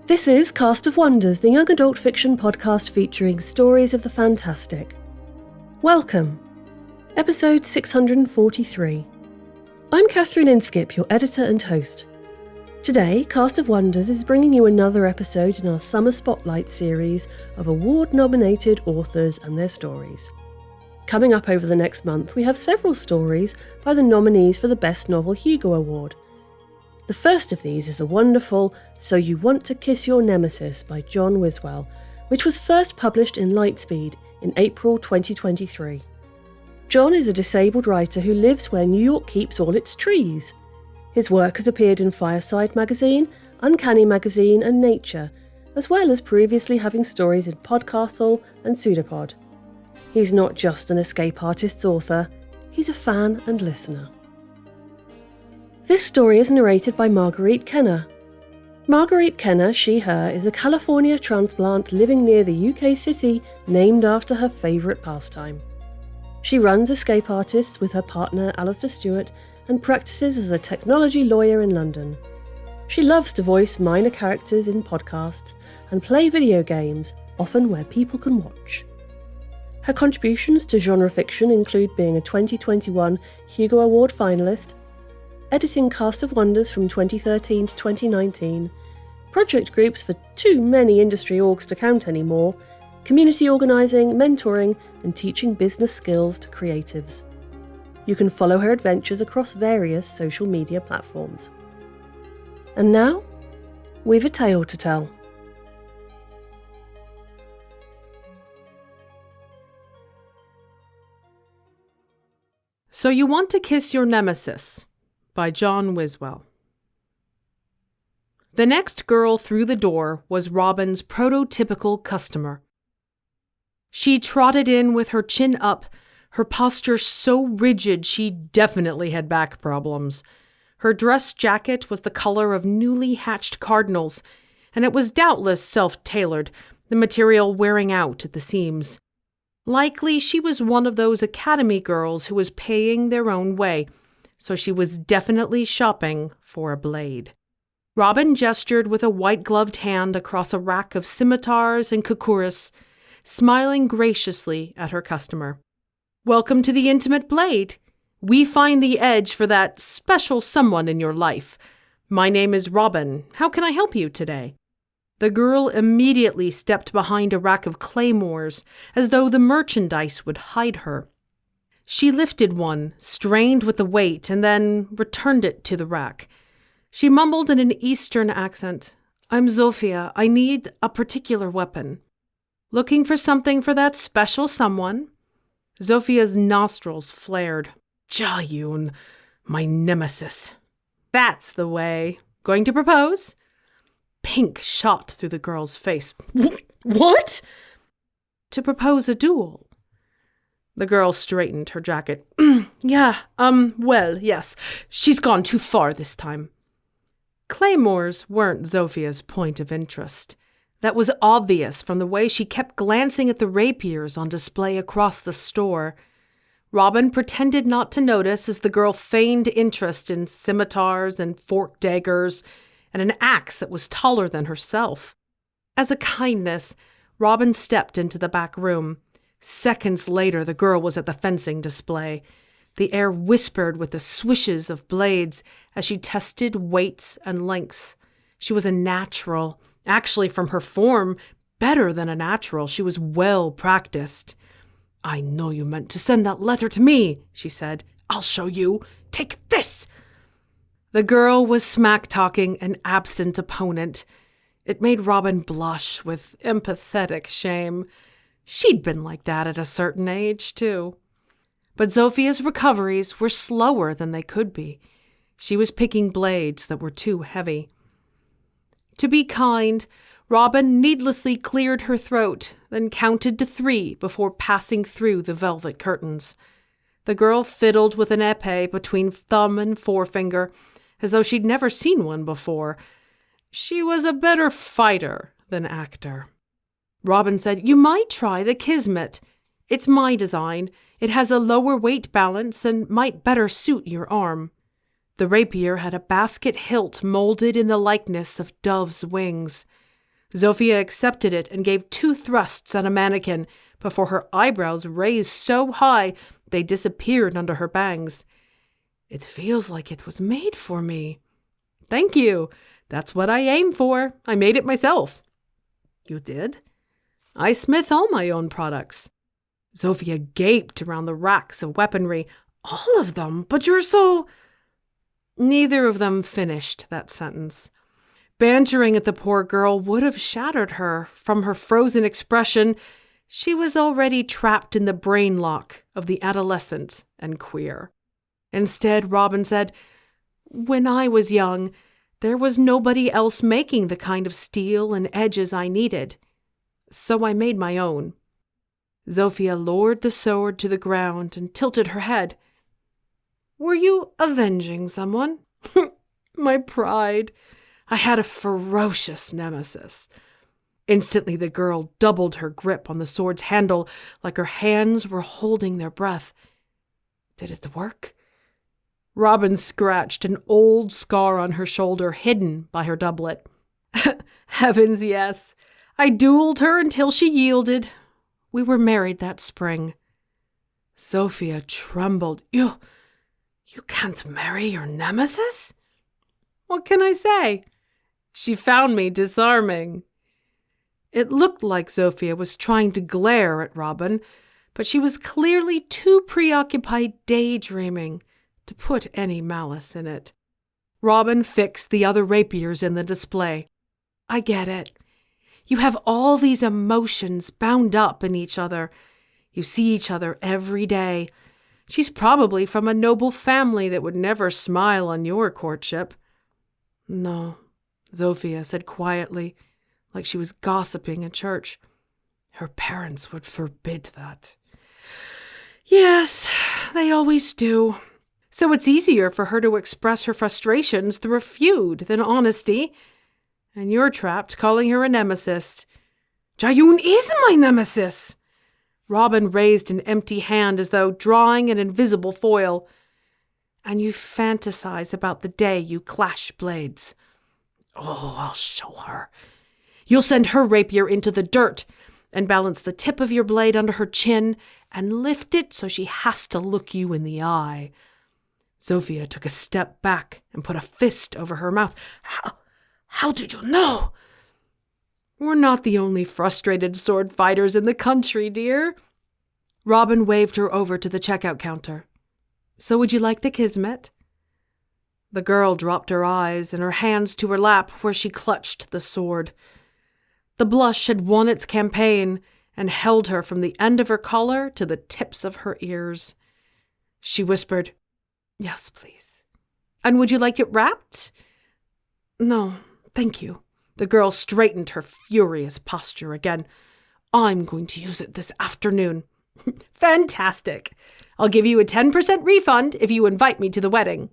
This is Cast of Wonders, the young adult fiction podcast featuring stories of the fantastic. Welcome. Episode 643. I'm Catherine Inskip, your editor and host. Today, Cast of Wonders is bringing you another episode in our Summer Spotlight series of award-nominated authors and their stories. Coming up over the next month, we have several stories by the nominees for the Best Novel Hugo Award. The first of these is the wonderful So You Want to Kiss Your Nemesis by John Wiswell, which was first published in Lightspeed in April 2023. John is a disabled writer who lives where New York keeps all its trees. His work has appeared in Fireside magazine, Uncanny magazine and Nature, as well as previously having stories in Podcastle and Pseudopod. He's not just an escape artist's author, he's a fan and listener. This story is narrated by Marguerite Kenner. Marguerite Kenner, she/her, is a California transplant living near the UK city named after her favourite pastime. She runs Escape Artists with her partner Alistair Stewart and practices as a technology lawyer in London. She loves to voice minor characters in podcasts and play video games, often where people can watch. Her contributions to genre fiction include being a 2021 Hugo Award finalist, editing Cast of Wonders from 2013 to 2019, project groups for too many industry orgs to count anymore, community organising, mentoring, and teaching business skills to creatives. You can follow her adventures across various social media platforms. And now, we've a tale to tell. So You Want to Kiss Your Nemesis by John Wiswell. The next girl through the door was Robin's prototypical customer. She trotted in with her chin up, her posture so rigid she definitely had back problems. Her dress jacket was the color of newly hatched cardinals, and it was doubtless self-tailored, the material wearing out at the seams. Likely she was one of those academy girls who was paying their own way, so she was definitely shopping for a blade. Robin gestured with a white-gloved hand across a rack of scimitars and kukuris, smiling graciously at her customer. "Welcome to the Intimate Blade. We find the edge for that special someone in your life. My name is Robin. How can I help you today?" The girl immediately stepped behind a rack of claymores, as though the merchandise would hide her. She lifted one, strained with the weight, and then returned it to the rack. She mumbled in an Eastern accent, "I'm Zofia. I need a particular weapon." "Looking for something for that special someone?" Zofia's nostrils flared. "Jayun, my nemesis." "That's the way. Going to propose?" Pink shot through the girl's face. "What?" "To propose a duel." The girl straightened her jacket. Well, yes. She's gone too far this time." Claymores weren't Zofia's point of interest. That was obvious from the way she kept glancing at the rapiers on display across the store. Robin pretended not to notice as the girl feigned interest in scimitars and forked daggers and an axe that was taller than herself. As a kindness, Robin stepped into the back room. Seconds later, the girl was at the fencing display. The air whispered with the swishes of blades as she tested weights and lengths. She was a natural. Actually, from her form, better than a natural. She was well practiced. "I know you meant to send that letter to me," she said. "I'll show you. Take this." The girl was smack-talking an absent opponent. It made Robin blush with empathetic shame. She'd been like that at a certain age, too. But Zofia's recoveries were slower than they could be. She was picking blades that were too heavy. To be kind, Robin needlessly cleared her throat, then counted to 3 before passing through the velvet curtains. The girl fiddled with an épée between thumb and forefinger, as though she'd never seen one before. She was a better fighter than actor. Robin said, "You might try the Kismet. It's my design. It has a lower weight balance and might better suit your arm." The rapier had a basket hilt molded in the likeness of dove's wings. Zofia accepted it and gave 2 thrusts at a mannequin before her eyebrows raised so high they disappeared under her bangs. "It feels like it was made for me." "Thank you. That's what I aim for. I made it myself." "You did?" "I smith all my own products." Zofia gaped around the racks of weaponry. "All of them? But you're so—" Neither of them finished that sentence. Bantering at the poor girl would have shattered her. From her frozen expression, she was already trapped in the brain lock of the adolescent and queer. Instead, Robin said, "When I was young, there was nobody else making the kind of steel and edges I needed. So I made my own." Zofia lowered the sword to the ground and tilted her head. "Were you avenging someone?" "My pride. I had a ferocious nemesis." Instantly, the girl doubled her grip on the sword's handle, like her hands were holding their breath. "Did it work?" Robin scratched an old scar on her shoulder, hidden by her doublet. "Heavens, yes. I dueled her until she yielded. We were married that spring." Zofia trembled. You can't marry your nemesis?" "What can I say? She found me disarming." It looked like Zofia was trying to glare at Robin, but she was clearly too preoccupied daydreaming to put any malice in it. Robin fixed the other rapiers in the display. "I get it. You have all these emotions bound up in each other. You see each other every day. She's probably from a noble family that would never smile on your courtship." "No," Zofia said quietly, like she was gossiping in church. "Her parents would forbid that." "Yes, they always do. So it's easier for her to express her frustrations through a feud than honesty. And you're trapped calling her a nemesis." "Jayun is my nemesis!" Robin raised an empty hand as though drawing an invisible foil. "And you fantasize about the day you clash blades." "Oh, I'll show her. You'll send her rapier into the dirt and balance the tip of your blade under her chin and lift it so she has to look you in the eye." Zofia took a step back and put a fist over her mouth. How did you know?" "We're not the only frustrated sword fighters in the country, dear." Robin waved her over to the checkout counter. "So would you like the kismet?" The girl dropped her eyes and her hands to her lap where she clutched the sword. The blush had won its campaign and held her from the end of her collar to the tips of her ears. She whispered, "Yes, please." "And would you like it wrapped?" "No, thank you." The girl straightened her furious posture again. "I'm going to use it this afternoon." "Fantastic. I'll give you a 10% refund if you invite me to the wedding."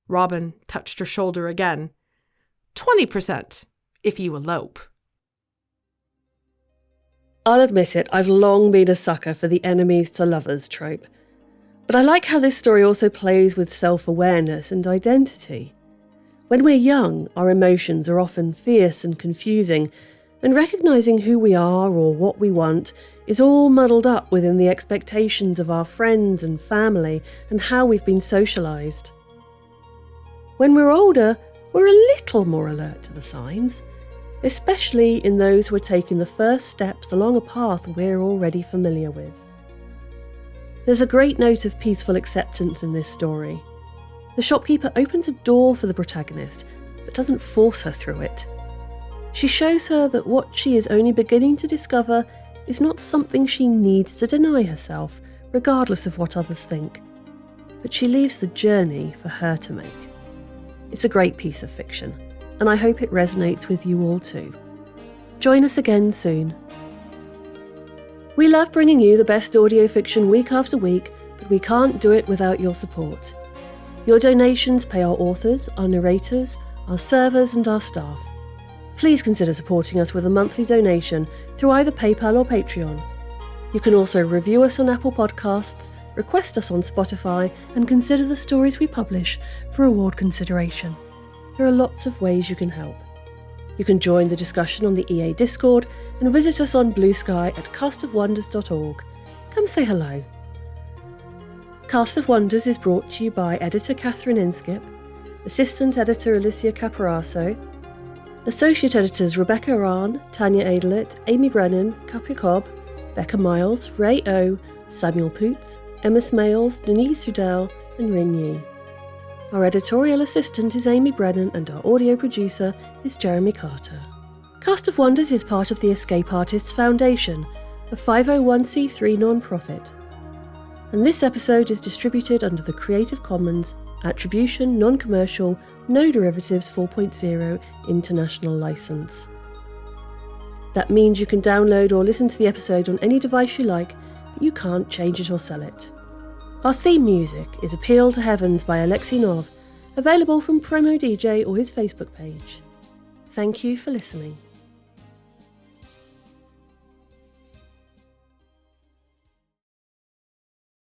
Robin touched her shoulder again. 20% if you elope." I'll admit it, I've long been a sucker for the enemies to lovers trope. But I like how this story also plays with self-awareness and identity. When we're young, our emotions are often fierce and confusing, and recognising who we are or what we want is all muddled up within the expectations of our friends and family and how we've been socialised. When we're older, we're a little more alert to the signs, especially in those who are taking the first steps along a path we're already familiar with. There's a great note of peaceful acceptance in this story. The shopkeeper opens a door for the protagonist, but doesn't force her through it. She shows her that what she is only beginning to discover is not something she needs to deny herself, regardless of what others think, but she leaves the journey for her to make. It's a great piece of fiction, and I hope it resonates with you all too. Join us again soon. We love bringing you the best audio fiction week after week, but we can't do it without your support. Your donations pay our authors, our narrators, our servers and our staff. Please consider supporting us with a monthly donation through either PayPal or Patreon. You can also review us on Apple Podcasts, request us on Spotify, and consider the stories we publish for award consideration. There are lots of ways you can help. You can join the discussion on the EA Discord and visit us on Blue Sky at castofwonders.org. Come say hello. Cast of Wonders is brought to you by editor Catherine Inskip, assistant editor Alicia Caparaso, associate editors Rebecca Arn, Tanya Adelit, Amy Brennan, Kapia Cobb, Becca Miles, Ray O, Samuel Poots, Emma Smales, Denise Sudell, and Rin Yi. Our editorial assistant is Amy Brennan and our audio producer is Jeremy Carter. Cast of Wonders is part of the Escape Artists Foundation, a 501c3 non-profit. And this episode is distributed under the Creative Commons Attribution, Non-Commercial, No Derivatives 4.0 International License. That means you can download or listen to the episode on any device you like, but you can't change it or sell it. Our theme music is Appeal to Heavens by Alexei Nov, available from Promo DJ or his Facebook page. Thank you for listening.